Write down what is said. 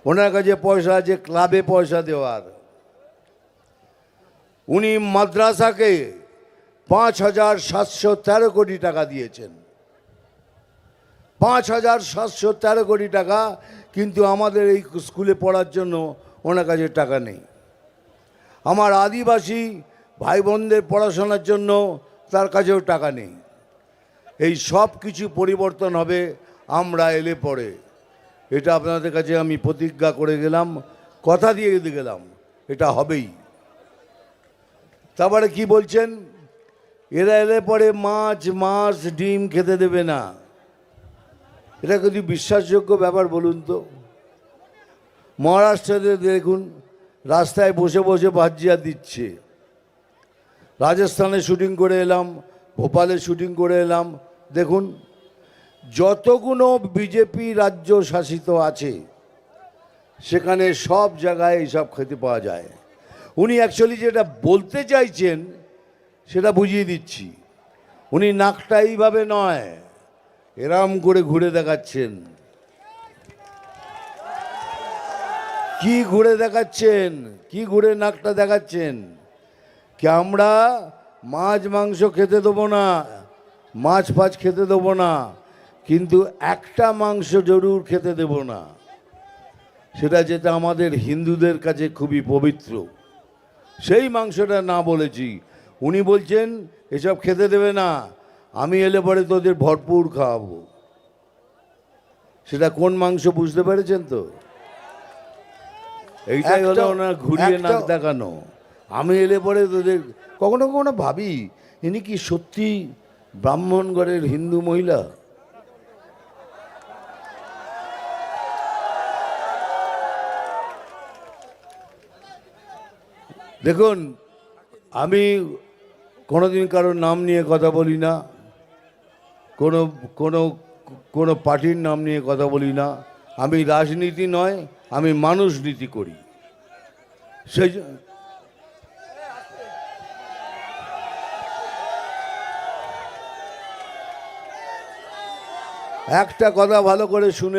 ওনার কাছে পয়সা আছে ক্লাবে পয়সা দেওয়ার। উনি মাদ্রাসাকে 5,713 কোটি টাকা দিয়েছেন, 5,713 কোটি টাকা, কিন্তু আমাদের এই স্কুলে পড়ার জন্য ওনার কাছে টাকা নেই। আমার আদিবাসী ভাই বোনদের পড়াশোনার জন্য তার কাছেও টাকা নেই। এই সব কিছু পরিবর্তন হবে আমরা এলে পরে, এটা আপনাদের কাছে আমি প্রতিজ্ঞা করে গেলাম, কথা দিয়ে গেলাম, এটা হবেই। তারপরে কি বলছেন, এরা এলে পরে মাছ ডিম খেতে দেবে না। এটা যদি বিশ্বাসযোগ্য ব্যাপার বলুন তো? মহারাষ্ট্রে দেখুন রাস্তায় বসে বসে ভাজিয়া দিচ্ছে। রাজস্থানে শুটিং করে এলাম, ভোপালে শুটিং করে এলাম, দেখুন যতগুলো বিজেপি রাজ্য শাসিত আছে সেখানে সব জায়গায় এইসব খেতে পাওয়া যায়। উনি অ্যাকচুয়ালি যেটা বলতে চাইছেন সেটা বুঝিয়ে দিচ্ছি। উনি নাকটা এইভাবে নয়, এরম করে ঘুরে দেখাচ্ছেন। কি ঘুরে দেখাচ্ছেন, কি ঘুরে নাকটা দেখাচ্ছেন? কি আমরা মাছ মাংস খেতে দেবো না, মাছ ফাছ খেতে দেবো না, কিন্তু একটা মাংস জরুর খেতে দেব না, সেটা যেটা আমাদের হিন্দুদের কাছে খুবই পবিত্র, সেই মাংসটা না বলেছি। উনি বলছেন এসব খেতে দেবে না, আমি এলে পরে তোদের ভরপুর খাওয়াবো। সেটা কোন মাংস বুঝতে পেরেছেন তো? এইটাই হলো ওনার ঘুরিয়ে নাক দেখানো। আমি এলে পরে তোদের, কখনো কখনো ভাবি ইনি কি সত্যি ব্রাহ্মণগড়ের হিন্দু মহিলা? দেখুন, আমি কোনোদিন কারোর নাম নিয়ে কথা বলি না, কোনো কোনো কোনো পার্টির নাম নিয়ে কথা বলি না। আমি রাজনীতি নয়, আমি মানুষ নীতি করি। সেই একটা কথা ভালো করে শুনে